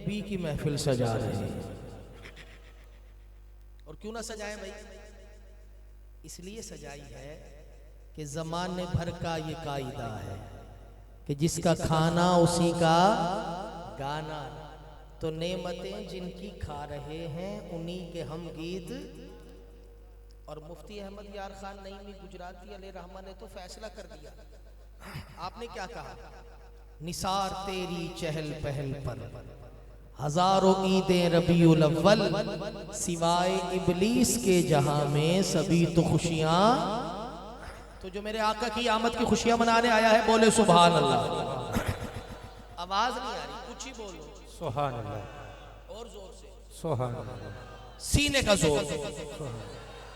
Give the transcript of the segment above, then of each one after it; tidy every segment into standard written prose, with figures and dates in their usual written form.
नबी की महफिल सजा रहे हैं। और क्यों ना सजाए भाई, इसलिए सजाई है कि जमाने भर का ये कायदा है कि जिसका खाना उसी का गाना। तो नेमतें जिनकी खा रहे हैं उन्हीं के हम गीत। और मुफ्ती अहमद यार खान नईमी गुजराती अलैहि रहमा ने तो फैसला कर दिया। आपने क्या कहा? निसार तेरी चहल पहल पर हजारों ईदें रबीउल अव्वल, सिवाय इबलीस के जहां में सभी तो खुशियां। तो जो मेरे आका की आमद की खुशियां मनाने आया है बोले सुभान अल्लाह। आवाज नहीं आ रही, कुछ ही बोलो सुभान अल्लाह। और जोर से सुभान अल्लाह। सीने का जोर।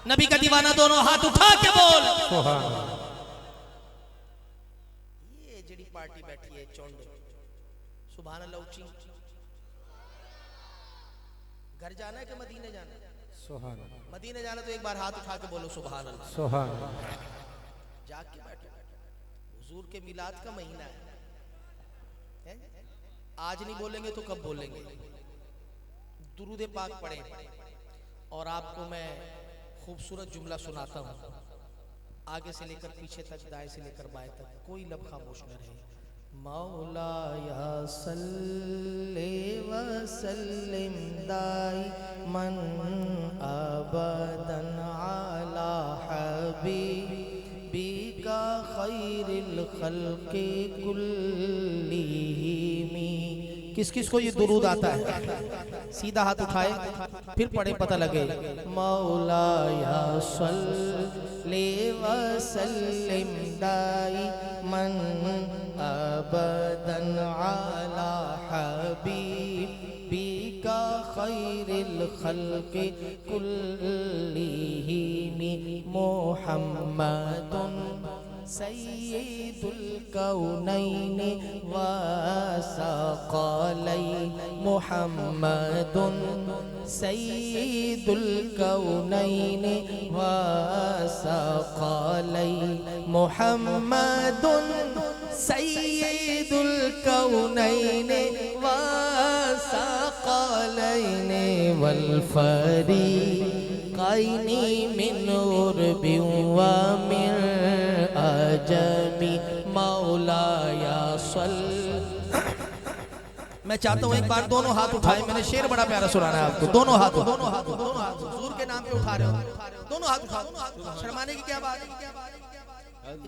नबी का दीवाना दोनों हाथ उठा के बोल सुभान अल्लाह। ये जड़ी पार्टी बैठी है चौंड, सुभान अल्लाह ऊंची। घर जाना है कि मदीने जाना है? सुभान अल्लाह। मदीने जाना तो एक बार हाथ उठा के बोलो सुभान अल्लाह। सुभान अल्लाह। जाग के बैठो, हुजूर के मिलाद का महीना है। आज नहीं बोलेंगे तो कब बोलेंगे? दुरूद पाक पढ़े। और आपको मैं खूबसूरत जुमला सुनाता हूँ, आगे से लेकर पीछे तक, दाएं से लेकर बाएं तक, कोई लब खामोश न रहे। मौला या सल्ले व सल्लिम दाइमन अबदन अला हबीबिका खैरिल खल्क़ि कुल्लिहिमी। किस किस को ये दुरूद आता है? सीधा हाथ उठाए फिर पढ़े, पता लगे। मौला या सल्ले व सल्लिम दाइमन अबदन अला हबीबिका खैरिल खल्क़ि कुल्लिहिमी मुहम्मदुन सय्यिदुल कौनैन व सक़लैन। मुहम्मदुन सय्यिदुल कौनैन व सक़लैन। मुहम्मदुन सय्यिदुल कौनैन व सक़लैन वल फ़रीक़ैन मिन उर्बिन व मिन अजमी। मौला या सल्ल। मैं चाहता हूँ एक बार दोनों हाथ उठाए। मैंने शेर बड़ा प्यारा सुनाना है आपको। दोनों हाथ, दोनों हाथ, दोनों हाथ हुजूर के नाम पे उठा रहे हो। दोनों हाथ उठाओ, शर्माने की क्या बात है?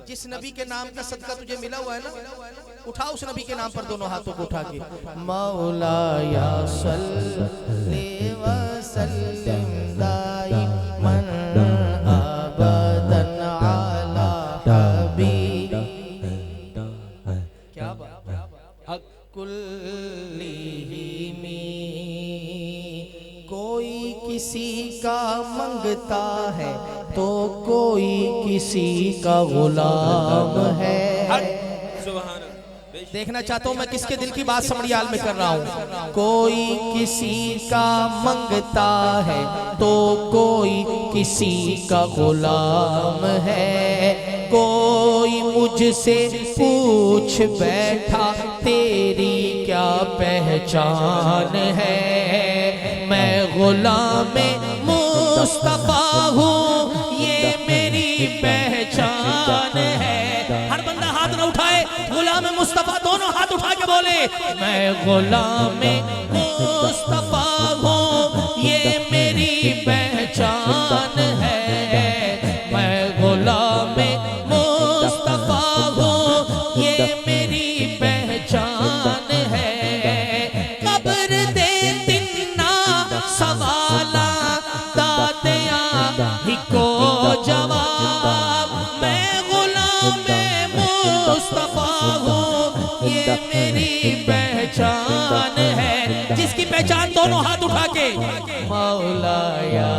जिस नबी के नाम का सदका तुझे मिला हुआ है ना, उठाओ उस नबी के नाम पर दोनों हाथों को उठा के। मौला या सल्ले व सल्लिम दाइमन अबदन अला हबीब। क्या बात कुल्लिहिमी। कोई किसी का मंगता है तो कोई किसी का गुलाम है। देखना चाहता हूं मैं किसके दिल की बात समड़ियाल में कर रहा हूं। कोई किसी का मंगता है तो कोई किसी का गुलाम है। कोई मुझसे पूछ बैठा तेरी क्या पहचान है। मैं गुलाम मुस्तफा हूँ, ये मेरी पहचान है। हर बंदा हाथ ना उठाए, गुलाम मुस्तफा दोनों हाथ उठा के बोले मैं गुलाम मुस्तफा हूँ, ये मेरी पहचान है। मैं गुलाम मुस्तफा हूँ, ये मेरी पहचान है। कब्र दे तिन्ना सवाला दातिया ही को जवाब। मैं गुलाम मुस्तफा हूँ, ये मेरी पहचान है। जिसकी पहचान दोनों हाथ उठा के मौला या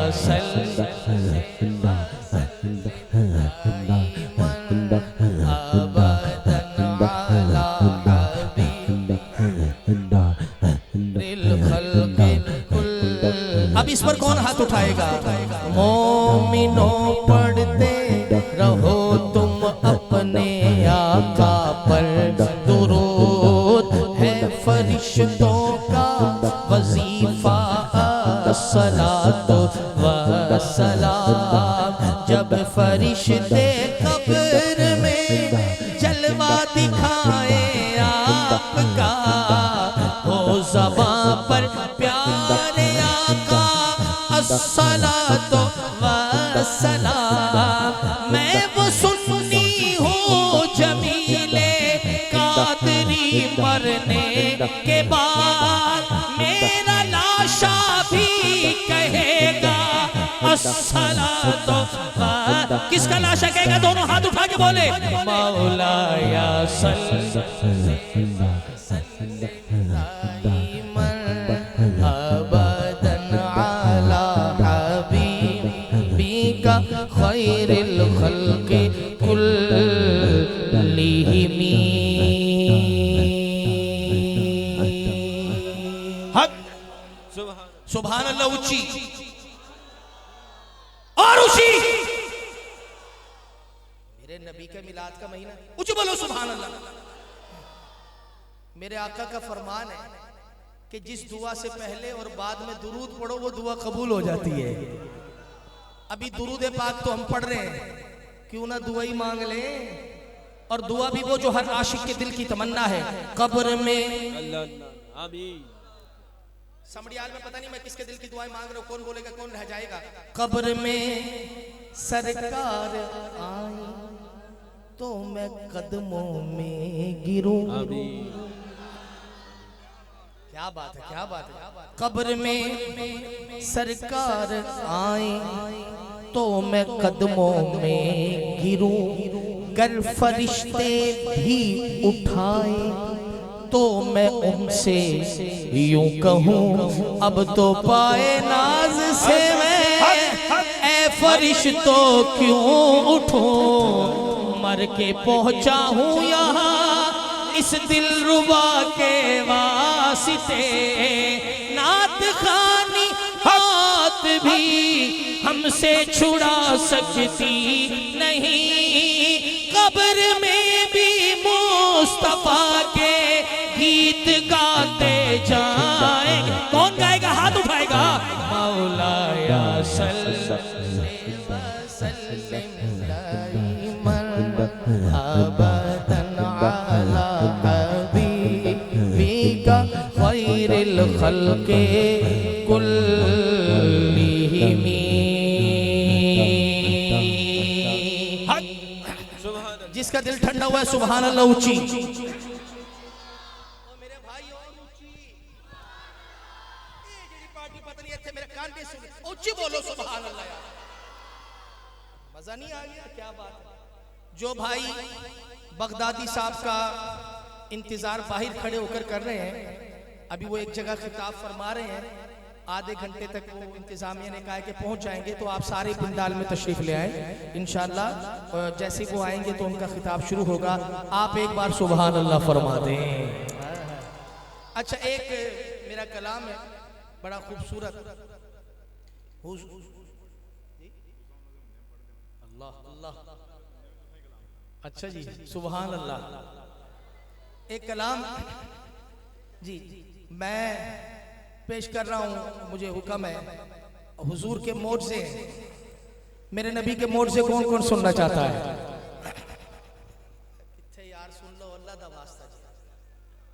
अब इस पर कौन हाथ उठाएगा? मोमिनो पढ़ते रहो तुम अपने आका पर दुरूद है फरिश्तों का अस्सलातु वस्सलाम। जब फरिश्ते कब्र में जलवा दिखाए आपका, हो ज़बां पर प्यारे आका अस्सलातु वस्सलाम। मैं वो सुन्नी हूँ जमीले कादरी, मरने के बाद मेरा लाशा भी कहेगा अस्सलातु। किसका लाशा कहेगा? दोनों हाथ उठा के बोले मौलाया अबदन अला हबीबिका खैरिल खल्क़ि कुल्लिहिम। सुभान अल्लाह ऊंची और ऊंची। मेरे नबी के मिलाद का महीना, ऊंची बोलो सुभान अल्लाह। मेरे आका का फरमान है कि जिस दुआ से पहले और बाद में दुरूद पढ़ो वो दुआ कबूल हो जाती है। अभी दुरूद पाक तो हम पढ़ रहे हैं, क्यों ना दुआ ही मांग लें। और दुआ भी वो जो हर आशिक के दिल की तमन्ना है। कब्र में समड़ियाल में पता नहीं मैं किसके दिल की दुआएं मांग रहा हूं, कौन बोलेगा कौन रह जाएगा। कब्र में सरकार आए तो मैं कदमों में गिरूं। क्या बात है, क्या बात है। कब्र में सरकार आए तो मैं कदमों में गिरूं। गर फरिश्ते भी उठाए तो मैं उनसे यूं कहूं, अब तो पाए नाज से मैं ए फरिश्तों क्यों उठूं। मर के पहुंचा हूं यहाँ इस दिलरुबा के वास्ते। नात खानी हाथ भी हमसे छुड़ा सकती नहीं। कब्र में भी मुस्तफा के गीत गाते जाएंगे। कौन गाएगा? हाथ उठाएगा। मौलाया सल्लल्लाहु अबदन अला हबीबिका खैरिल खल्क़ि कुल्लिहिम। जिसका दिल ठंडा हुआ है सुभान अल्लाह ऊंची। ऊंची बोलो सुभान अल्लाह। मजा नहीं आ गया? क्या बात है। जो भाई बगदादी साहब का इंतजार बाहर खड़े होकर कर रहे हैं, अभी वो एक जगह खिताब फरमा रहे हैं, आधे घंटे तक वो इंतजामिया ने कहा है कि पहुंच जाएंगे। तो आप सारे बिंदाल में तशरीफ ले आए इंशाअल्लाह। जैसे वो आएंगे तो उनका खिताब शुरू होगा। आप एक बार सुभान अल्लाह फरमा दें। अच्छा, एक मेरा कलाम है बड़ा खूबसूरत। अल्लाह अल्लाह। अच्छा जी, सुभान अल्लाह। एक कलाम जी मैं पेश कर रहा हूं। मुझे हुक्म है हुजूर के मोड से, मेरे नबी के मोड से कौन कौन सुनना चाहता है? यार सुन लो, अल्लाह दा वास्ता जी।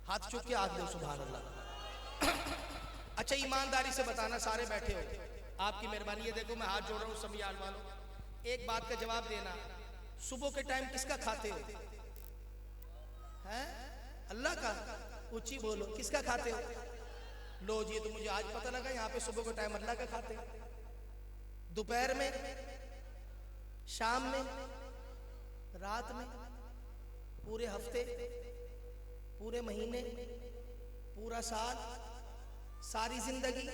हाथ चुक के आग दो सुभान अल्लाह। अच्छा, ईमानदारी से बताना, सारे बैठे हो, आपकी मेहरबानी है। देखो मैं हाथ जोड़ रहा हूँ समियाल वालों, एक बात का जवाब देना। सुबह के टाइम किसका खाते हो? हैं? अल्लाह का। ऊंची बोलो, किसका खाते हो? लो जी, तो मुझे आज पता लगा यहाँ पे सुबह के टाइम अल्लाह का खाते हो। दोपहर में, शाम में, रात में, पूरे हफ्ते, पूरे महीने, पूरा साल, सारी जिंदगी,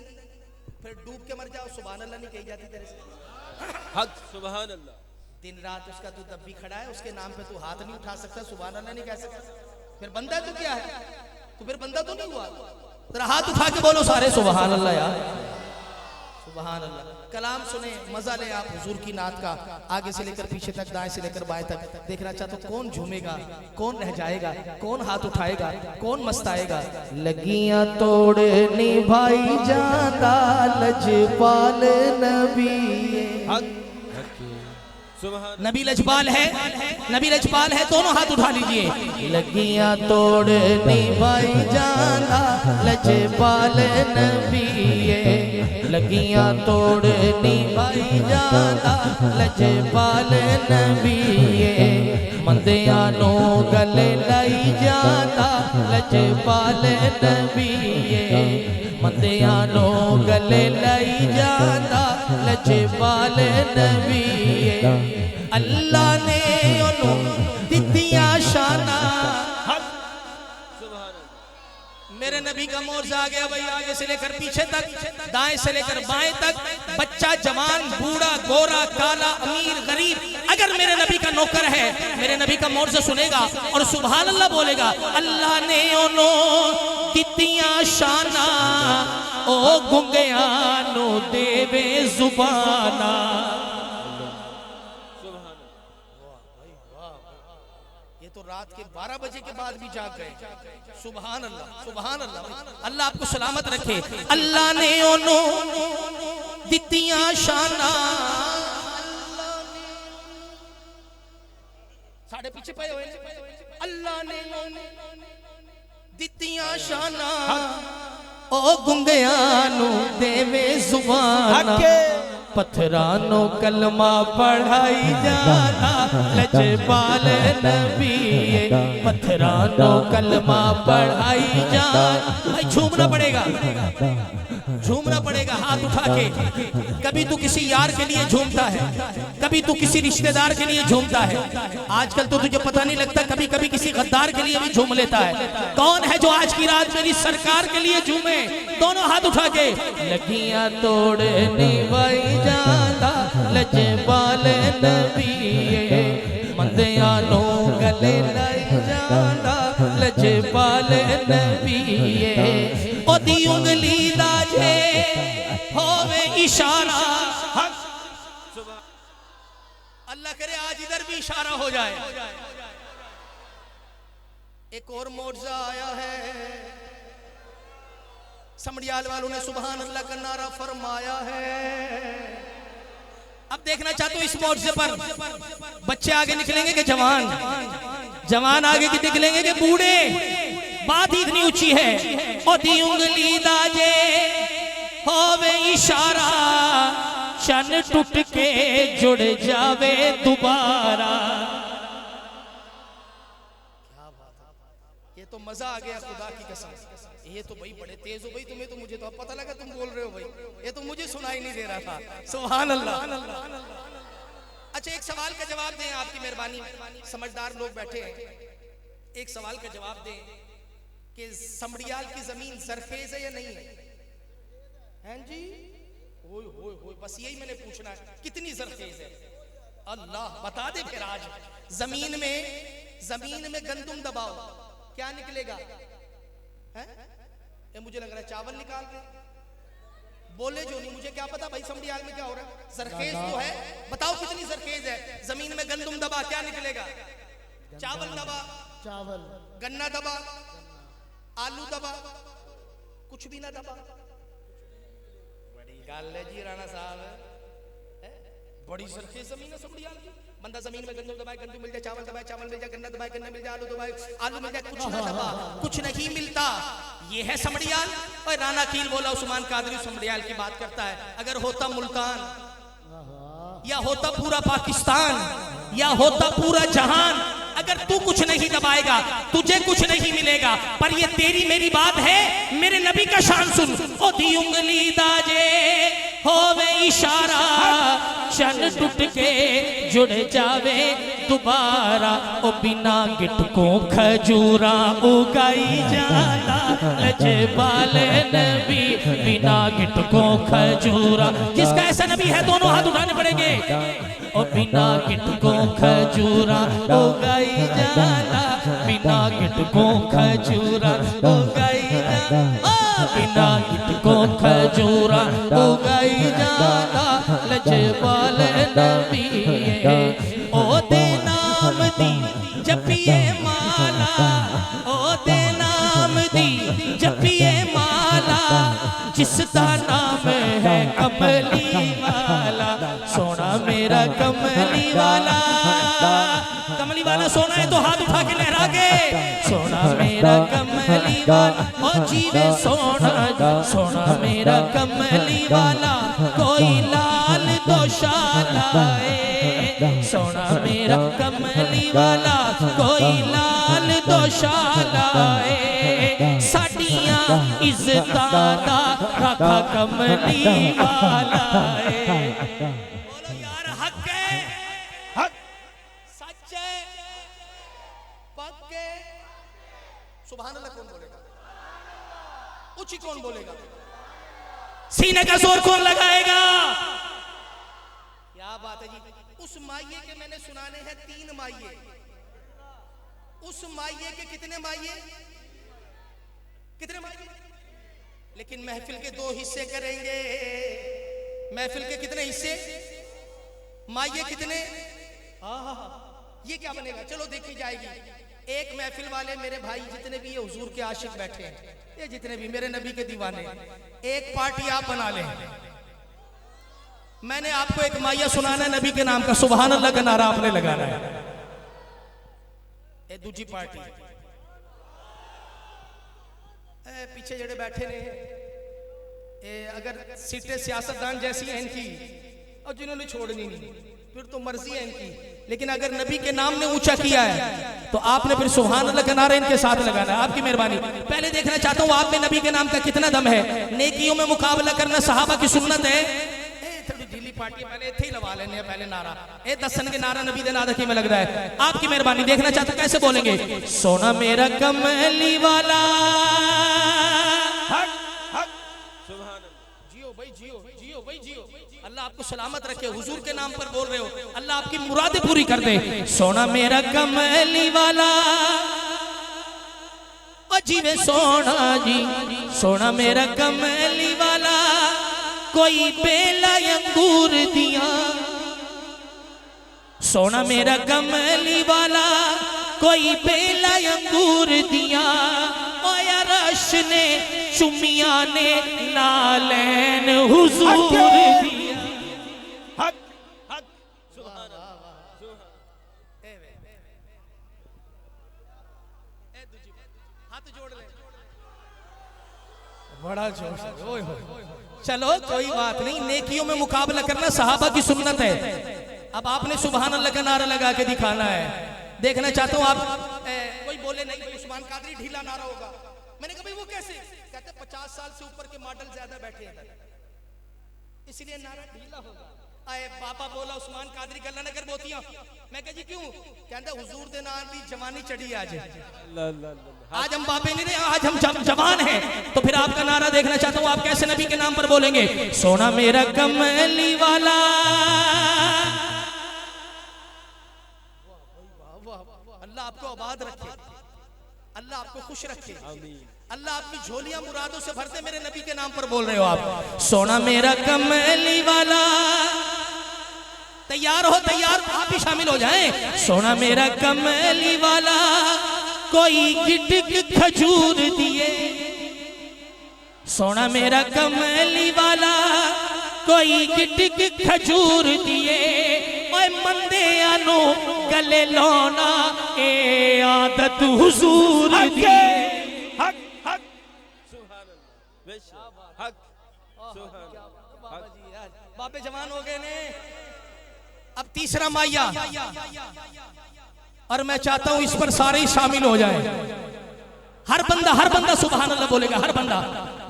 फिर डूब के मर जाओ सुभान अल्लाह नहीं कही जाती तेरे से। हक सुभान अल्लाह। दिन रात उसका तू तब भी खड़ा है, उसके नाम पे तू हाथ नहीं उठा सकता, सुभान अल्लाह नहीं कह सकता, फिर बंदा तू क्या है? तू फिर बंदा तो नहीं हुआ। तेरा हाथ उठा के बोलो सारे सुभान अल्लाह यार, सुभान अल्लाह। कलाम सुने, मजा ले आप हुजूर की नात का, आगे से लेकर पीछे तक, दाएं से लेकर बाएं तक। देखना चाहते हो कौन झूमेगा, कौन रह जाएगा, कौन हाथ उठाएगा, कौन मस्ताएगा। लगियां तोड़नी भाई जादा लजपाल नबी, नबी लजपाल है, नबी लजपाल है, दोनों हाथ उठा लीजिए। लगियां तोड़नी भाई जादा लजपाल नबी, लगियां तोड़नी भाई जादा लजपाल नबी, मंदियां नो गले लाई जादा लजपाल नबी, मंदियां नो गले लाई जादा लजपाल नबी। अल्लाह ने ओनू दित्तियां शाना, मेरे नबी का मोर्चा आ गया भाई, आगे से लेकर पीछे तक, दाएं से लेकर बाएं तक, बच्चा जवान बूढ़ा गोरा काला अमीर गरीब, अगर मेरे नबी का नौकर है, मेरे नबी का मोर्चा सुनेगा और सुभान अल्लाह बोलेगा। अल्लाह ने ओनो दित्तियां शाना, ओ गुंगिया नो देवे जुबाना। तो रात के 12 बजे के बाद भी जाग गए। सुभान अल्लाह, सुभान अल्लाह। अल्लाह आपको सलामत रखे। अल्लाह ने ओनो दित्तियां शाना, साढ़े पीछे पे हुए, अल्लाह ने दित्तियां शाना, ओ गुंगिया नु देवे जुबाना। पत्थरानो कलमा पढ़ाई जाना लजपाल नबी, पत्थरानो कलमा पढ़ाई जाना। भाई झूमना पड़ेगा, झूमना पड़ेगा हाथ उठा के। कभी तू किसी यार के लिए झूमता है, कभी तू किसी रिश्तेदार के लिए झूमता है, आजकल तो तुझे पता नहीं लगता, कभी कभी किसी गद्दार के लिए भी झूम लेता है। कौन है जो आज की रात मेरी सरकार के लिए झूमे? दोनों हाथ उठा के। लगियां तोड़नी भाई जादा लजपाल नबी, मंदियां नो गले लाई जादा लजपाल नबी, ओदी उंगली दा जे होवे इशारा। अल्लाह करे आज इधर भी इशारा हो जाए। एक और मोर्चा आया है, समड़ियाल वालों ने सुभान अल्लाह का नारा फरमाया है। अब देखना चाहते हो इस मोर्चे पर बच्चे आगे निकलेंगे कि जवान, जवान आगे की निकलेंगे कि बूढ़े? बात ही इतनी ऊंची है। ओदी उंगली दाजे होवे इशारा, शन टूट के जुड़ जावे दोबारा। क्या बात है, ये तो मजा आ गया खुदा की कसम। ये तो भाई बड़े तेज हो भाई, तुम्हें तो, मुझे तो अब पता लगा तुम बोल रहे हो भाई, ये तो मुझे सुनाई नहीं दे रहा था। सुभान अल्लाह। अच्छा एक सवाल का जवाब दें, आपकी मेहरबानी, समझदार लोग बैठे हैं, एक सवाल का जवाब दें कि समड़ियाल की जमीन सरफेज है या नहीं है? हैं जी? ओए होए होए, बस यही मैंने पूछना है, कितनी सरफेज है? अल्लाह बता दे फिर आज। जमीन में गंदुम दबाओ, क्या निकलेगा? है? ये मुझे लग रहा है चावल निकाल रहे, बोले जो नहीं, मुझे क्या पता भाई समड़ियाल में क्या हो रहा है। सरखेज तो है, बताओ कितनी सरखेज है? जमीन में गंदुम दबा, क्या निकलेगा? चावल दबा, चावल, गन्ना दबा, आलू दबा, कुछ भी ना दबा। बड़ी गाल है जी राणा साहब, बड़ी सरखेज जमीन है समड़ियाल की। बंदा जमीन में गंदुम दबाए, गंदुम मिल जाए, चावल दबाए, चावल मिल जाए, गन्ना दबाए, गन्ना मिल जाए, आलू दबाए, आलू मिल जाए, कुछ ना दबा, कुछ नहीं मिलता। ये है समड़ियाल। और राणा कील बोला उस्मान कादरी समड़ियाल की बात करता है। अगर होता मुल्तान या होता पूरा पाकिस्तान या होता पूरा जहान, अगर तू कुछ नहीं दबाएगा तुझे कुछ नहीं मिलेगा। पर ये तेरी मेरी बात है, मेरे नबी का शान सुन। ओ दी उंगली दाजे होवे इशारा, शन टूट के जुड़ जावे दोबारा। ओ बिना गिटकों खजूरा उगाई जाना लजपाल नबी, बिना गिटकों खजूरा। जिसका ऐसा नबी है दोनों हाथ उठाने पड़ेंगे। ओ बिना गिटकों खजूरा उगाई जाना, बिना गिटकों खजूरा उगाई जाना, बिना गिटकों खजूरा उगाई जाना नबी ओ दे नाम दी जपिए माला ओ दे नाम दी जपिए माला जिसका नाम है कमली वाला सोना मेरा कमली वाला सोना है तो हाथ उठा के लहरा के सोना मेरा कमली वाला ओ जीवे सोना सोना मेरा कमली वाला कोई लाल दोशाला सोना मेरा कमली वाला कोई लाल दोशाला साडियां इज्जतां दा रखा कमली वाला बोलो यार हक है हक सच है पक्के सुभान अल्लाह कौन बोलेगा ऊंची कौन बोलेगा सीने का जोर कौन लगाएगा क्या बात है जी उस माइये के मैंने सुनाने हैं 3 माइये उस माइये के कितने माइये लेकिन महफिल के 2 हिस्से करेंगे महफिल के कितने हिस्से माइये कितने ये क्या बनेगा चलो देखी जाएगी एक महफिल वाले मेरे भाई जितने भी ये हुजूर के आशिक बैठे हैं ये जितने भी मेरे नबी के दीवाने एक पार्टी आप बना लें मैंने आपको एक माइया सुनाना है नबी के नाम का सुभान अल्लाह का नारा आपने लगाना है ए दूसरी पार्टी पीछे जड़े बैठे ने अगर सीटें सियासतदान जैसी हैं इनकी और जिन्होंने छोड़नी नहीं फिर तो मर्जी है इनकी लेकिन अगर नबी के नाम ने ऊंचा किया है तो आपने फिर सुभान अल्लाह का नारा इनके साथ लगाना है आपकी मेहरबानी पहले देखना चाहता हूं आप में नबी के नाम का कितना दम है नेकियों में मुकाबला करना सहाबा की सुन्नत है पार्टी पहले इथे ही लगा लेने पहले नारा ए दसन के नारा नबी दे नादा की में लग रहा है आपकी मेहरबानी देखना चाहता कैसे बोलेंगे सोना मेरा कमली वाला हक हक सुभान अल्लाह जियो भाई जियो जियो भाई जियो अल्लाह आपको सलामत रखे हुजूर के नाम पर बोल रहे हो अल्लाह आपकी मुरादें पूरी कर दे सोना मेरा कमली वाला अजीबे सोना जी सोना मेरा कमली वाला कोई बेला अंगूर दिया सोना मेरा कमली वाला कोई बेला अंगूर दिया ओया रश ने चुमिया ने नालैन हुजूर दिया हक हक सुभान अल्लाह हाथ जोड़ ले बड़ा जोश ओए होए चलो कोई बात नहीं नेकियों में मुकाबला करना सहाबा की सुन्नत है अब आपने सुभान अल्लाह का नारा लगा के दिखाना है देखना चाहता हूं आप कोई बोले नहीं भाई उस्मान कादरी ढीला नारा होगा मैंने कहा भाई वो कैसे कहते 50 साल से ऊपर के मॉडल ज्यादा बैठे हैं इसलिए नारा ढीला होगा आए पापा बोला उस्मान कादरी गल्ला न कर बोतियां मैं कह जी क्यों कहता हुजूर दे नाल दी जवानी चढ़ी आज हम बापे नहीं रहे आज हम जवान हैं तो फिर आपका नारा देखना चाहता हूं आप कैसे नबी के नाम पर बोलेंगे सोना मेरा कमली वाला अल्लाह आपको आबाद रखे अल्लाह आपको खुश रखे अल्लाह आपकी झोलियां मुरादों से भरते मेरे नबी के नाम पर बोल रहे हो आप सोना मेरा कमली वाला तैयार हो तैयार आप भी शामिल हो जाएं सोना मेरा कमली वाला कोई गिटक खजूर दिए सोना मेरा कमली वाला कोई गिटक खजूर दिए ओए मंदे आनो गले लोना ए आदत हुजूर दिए हक हक सुभान अल्लाह हक सुभान अल्लाह बापे जवान हो गए ने अब तीसरा माइया और मैं चाहता हूं इस पर सारे ही शामिल हो जाएं हर बंदा सुभान अल्लाह बोलेगा हर बंदा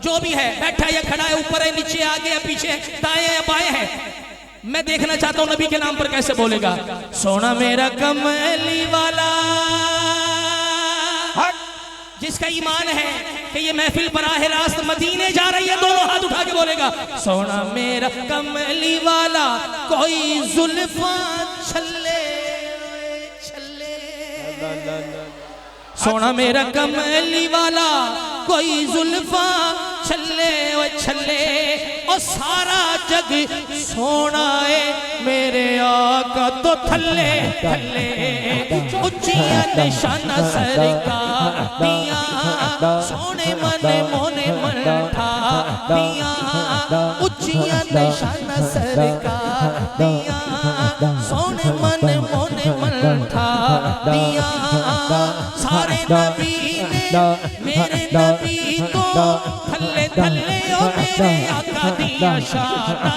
जो भी है बैठा है या खड़ा है ऊपर है नीचे आगे या पीछे दाएं या बाएं है मैं देखना चाहता हूं नबी के नाम पर कैसे बोलेगा सोना मेरा कमली वाला जिसका ईमान है कि ये महफिल बराह रास्त मदीने जा रही है दोनों हाथ उठा के बोलेगा सोना मेरा कमली वाला कोई जुल्फा छल्ले सोना मेरा कमली वाला कोई जुल्फा छल्ले ओ छल्ले और सारा जग सोना है मेरे आका तो थल्ले थल्ले उच्चियां निशाना सरकार दिया सोने मन मोने मन ठा दिया उच्चियां निशाना सरकार दिया सोने मन मोने मन ठा दिया सारे नबी ने मेरे नबी को थल्ले थल्ले ओ मेरे आका दिया शाना